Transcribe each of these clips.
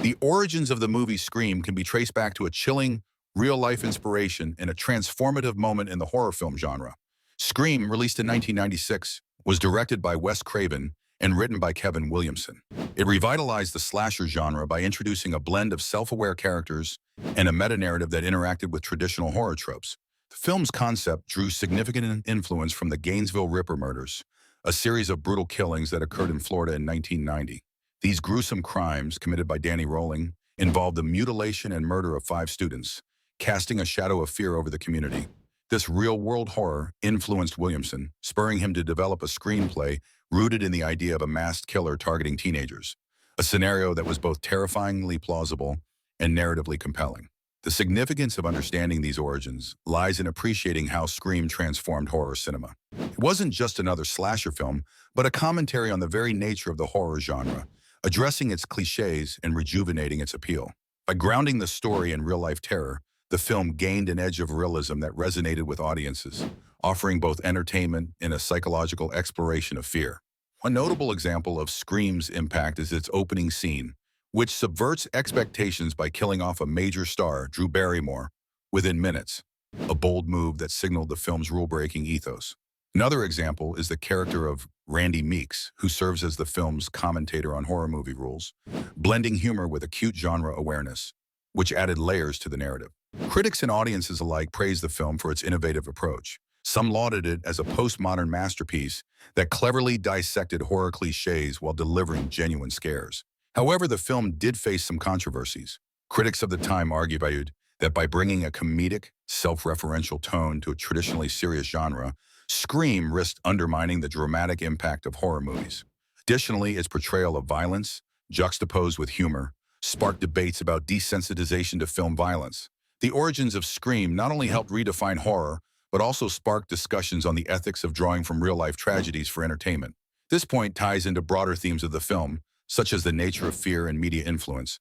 The origins of the movie Scream can be traced back to a chilling, real-life inspiration and a transformative moment in the horror film genre. Scream, released in 1996, was directed by Wes Craven and written by Kevin Williamson. It revitalized the slasher genre by introducing a blend of self-aware characters and a meta-narrative that interacted with traditional horror tropes. The film's concept drew significant influence from the Gainesville Ripper murders, a series of brutal killings that occurred in Florida in 1990. These gruesome crimes, committed by Danny Rolling, involved the mutilation and murder of 5 students, casting a shadow of fear over the community. This real-world horror influenced Williamson, spurring him to develop a screenplay rooted in the idea of a masked killer targeting teenagers, a scenario that was both terrifyingly plausible and narratively compelling. The significance of understanding these origins lies in appreciating how Scream transformed horror cinema. It wasn't just another slasher film, but a commentary on the very nature of the horror genre, addressing its cliches and rejuvenating its appeal. By grounding the story in real-life terror, the film gained an edge of realism that resonated with audiences, offering both entertainment and a psychological exploration of fear. One notable example of Scream's impact is its opening scene, which subverts expectations by killing off a major star, Drew Barrymore, within minutes, a bold move that signaled the film's rule-breaking ethos. Another example is the character of Randy Meeks, who serves as the film's commentator on horror movie rules, blending humor with acute genre awareness, which added layers to the narrative. Critics and audiences alike praised the film for its innovative approach. Some lauded it as a postmodern masterpiece that cleverly dissected horror cliches while delivering genuine scares. However, the film did face some controversies. Critics of the time argued that by bringing a comedic, self-referential tone to a traditionally serious genre, Scream risked undermining the dramatic impact of horror movies. Additionally, its portrayal of violence, juxtaposed with humor, sparked debates about desensitization to film violence. The origins of Scream not only helped redefine horror, but also sparked discussions on the ethics of drawing from real-life tragedies for entertainment. This point ties into broader themes of the film, such as the nature of fear and media influence,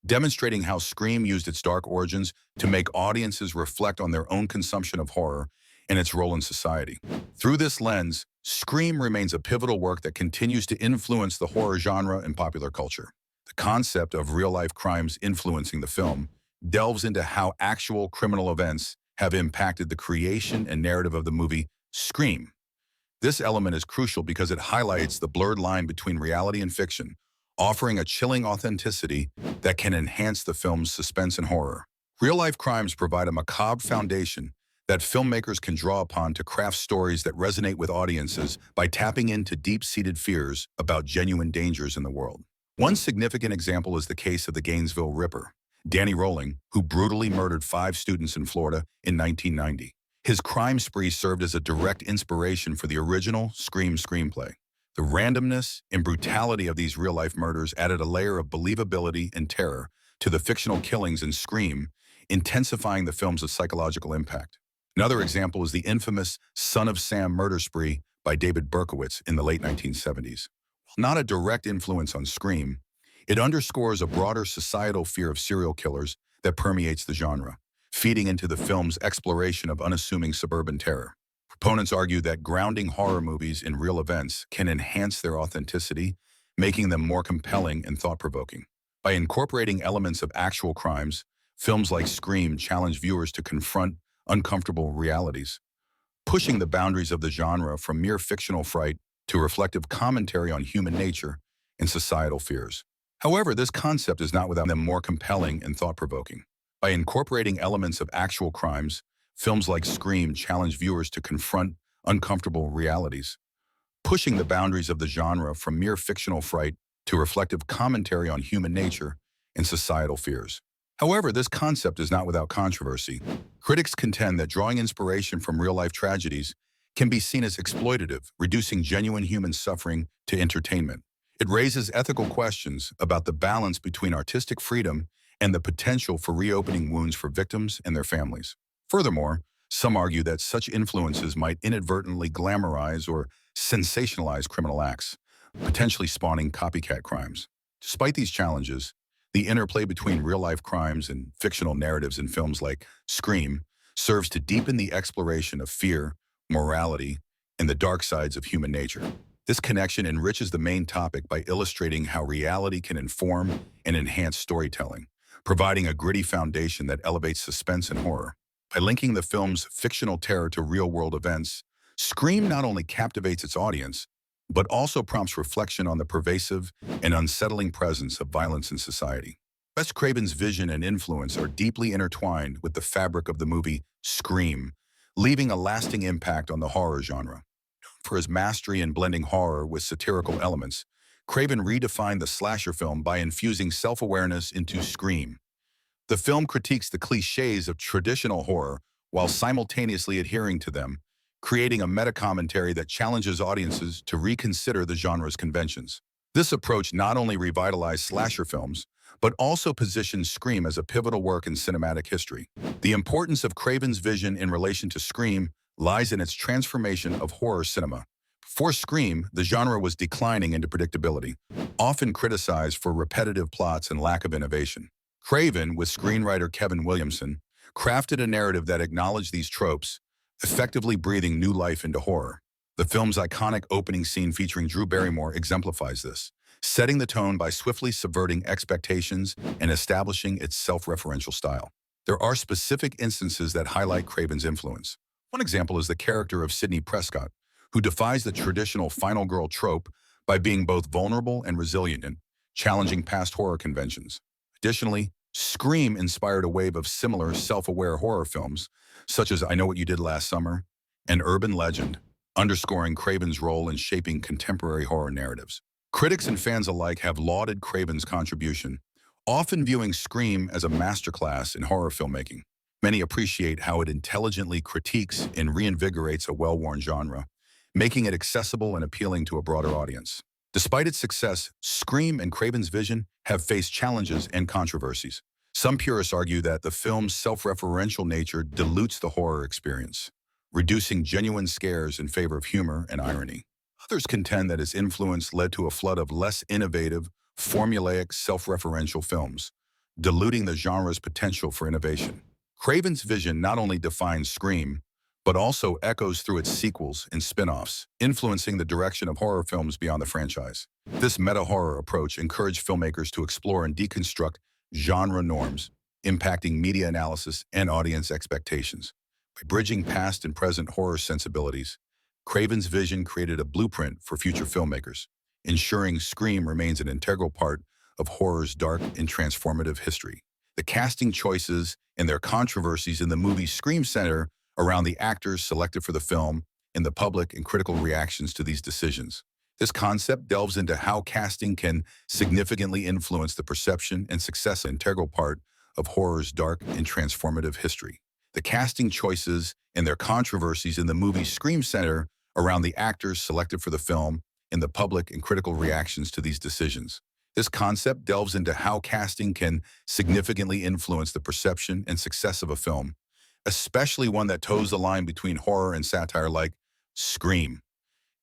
demonstrating how Scream used its dark origins to make audiences reflect on their own consumption of horror and its role in society. Through this lens, Scream remains a pivotal work that continues to influence the horror genre and popular culture. The concept of real-life crimes influencing the film delves into how actual criminal events have impacted the creation and narrative of the movie Scream. This element is crucial because it highlights the blurred line between reality and fiction, offering a chilling authenticity that can enhance the film's suspense and horror. Real-life crimes provide a macabre foundation that filmmakers can draw upon to craft stories that resonate with audiences by tapping into deep-seated fears about genuine dangers in the world. One significant example is the case of the Gainesville Ripper, Danny Rolling, who brutally murdered 5 students in Florida in 1990. His crime spree served as a direct inspiration for the original Scream screenplay. The randomness and brutality of these real-life murders added a layer of believability and terror to the fictional killings in Scream, intensifying the film's psychological impact. Another example is the infamous Son of Sam murder spree by David Berkowitz in the late 1970s. While not a direct influence on Scream, it underscores a broader societal fear of serial killers that permeates the genre, feeding into the film's exploration of unassuming suburban terror. Proponents argue that grounding horror movies in real events can enhance their authenticity, making them more compelling and thought-provoking. By incorporating elements of actual crimes, films like Scream challenge viewers to confront uncomfortable realities, pushing the boundaries of the genre from mere fictional fright to reflective commentary on human nature and societal fears. However, this concept is not without them more compelling and thought-provoking. By incorporating elements of actual crimes, films like Scream challenge viewers to confront uncomfortable realities, pushing the boundaries of the genre from mere fictional fright to reflective commentary on human nature and societal fears. However, this concept is not without controversy. Critics contend that drawing inspiration from real-life tragedies can be seen as exploitative, reducing genuine human suffering to entertainment. It raises ethical questions about the balance between artistic freedom and the potential for reopening wounds for victims and their families. Furthermore, some argue that such influences might inadvertently glamorize or sensationalize criminal acts, potentially spawning copycat crimes. Despite these challenges, the interplay between real-life crimes and fictional narratives in films like Scream serves to deepen the exploration of fear, morality, and the dark sides of human nature. This connection enriches the main topic by illustrating how reality can inform and enhance storytelling, providing a gritty foundation that elevates suspense and horror. By linking the film's fictional terror to real-world events, Scream not only captivates its audience, but also prompts reflection on the pervasive and unsettling presence of violence in society. Wes Craven's vision and influence are deeply intertwined with the fabric of the movie Scream, leaving a lasting impact on the horror genre. For his mastery in blending horror with satirical elements, Craven redefined the slasher film by infusing self-awareness into Scream. The film critiques the cliches of traditional horror while simultaneously adhering to them, creating a meta-commentary that challenges audiences to reconsider the genre's conventions. This approach not only revitalized slasher films, but also positions Scream as a pivotal work in cinematic history. The importance of Craven's vision in relation to Scream lies in its transformation of horror cinema. Before Scream, the genre was declining into predictability, often criticized for repetitive plots and lack of innovation. Craven, with screenwriter Kevin Williamson, crafted a narrative that acknowledged these tropes, effectively breathing new life into horror. The film's iconic opening scene featuring Drew Barrymore exemplifies this, setting the tone by swiftly subverting expectations and establishing its self-referential style. There are specific instances that highlight Craven's influence. One example is the character of Sidney Prescott, who defies the traditional final girl trope by being both vulnerable and resilient, challenging past horror conventions. Additionally, Scream inspired a wave of similar self-aware horror films, such as I Know What You Did Last Summer and Urban Legend, underscoring Craven's role in shaping contemporary horror narratives. Critics and fans alike have lauded Craven's contribution, often viewing Scream as a masterclass in horror filmmaking. Many appreciate how it intelligently critiques and reinvigorates a well-worn genre, making it accessible and appealing to a broader audience. Despite its success, Scream and Craven's vision have faced challenges and controversies. Some purists argue that the film's self-referential nature dilutes the horror experience, reducing genuine scares in favor of humor and irony. Others contend that its influence led to a flood of less innovative, formulaic, self-referential films, diluting the genre's potential for innovation. Craven's vision not only defines Scream, but also echoes through its sequels and spin-offs, influencing the direction of horror films beyond the franchise. This meta-horror approach encouraged filmmakers to explore and deconstruct genre norms, impacting media analysis and audience expectations. By bridging past and present horror sensibilities, Craven's vision created a blueprint for future filmmakers, ensuring Scream remains an integral part of horror's dark and transformative history. The casting choices and their controversies in the movie Scream center around the actors selected for the film and the public and critical reactions to these decisions. This concept delves into how casting can significantly influence the perception and success, an integral part of horror's dark and transformative history. The casting choices and their controversies in the movie Scream center around the actors selected for the film and the public and critical reactions to these decisions. This concept delves into how casting can significantly influence the perception and success of a film, especially one that toes the line between horror and satire like Scream.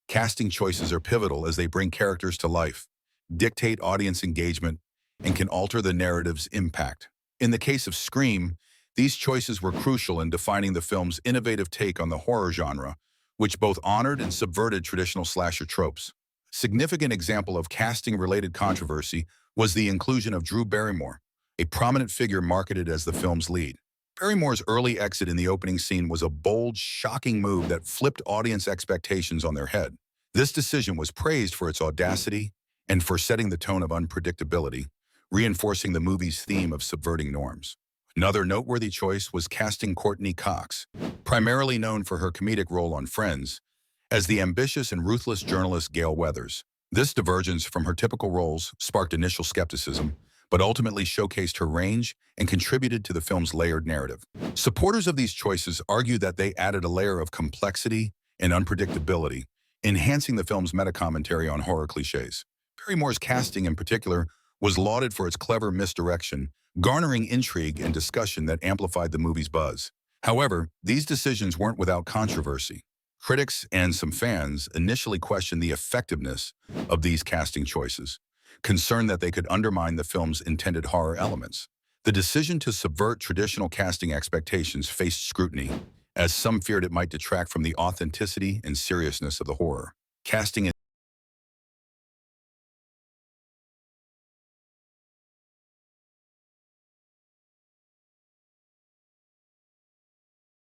Casting choices are pivotal as they bring characters to life, dictate audience engagement, and can alter the narrative's impact. In the case of Scream, these choices were crucial in defining the film's innovative take on the horror genre, which both honored and subverted traditional slasher tropes. A significant example of casting-related controversy was the inclusion of Drew Barrymore, a prominent figure marketed as the film's lead. Barrymore's early exit in the opening scene was a bold, shocking move that flipped audience expectations on their head. This decision was praised for its audacity and for setting the tone of unpredictability, reinforcing the movie's theme of subverting norms. Another noteworthy choice was casting Courtney Cox, primarily known for her comedic role on Friends, as the ambitious and ruthless journalist Gail Weathers. This divergence from her typical roles sparked initial skepticism, but ultimately showcased her range and contributed to the film's layered narrative. Supporters of these choices argue that they added a layer of complexity and unpredictability, enhancing the film's meta-commentary on horror cliches. Barrymore's casting in particular was lauded for its clever misdirection, garnering intrigue and discussion that amplified the movie's buzz. However, these decisions weren't without controversy. Critics and some fans initially questioned the effectiveness of these casting choices, concerned that they could undermine the film's intended horror elements. The decision to subvert traditional casting expectations faced scrutiny, as some feared it might detract from the authenticity and seriousness of the horror. Casting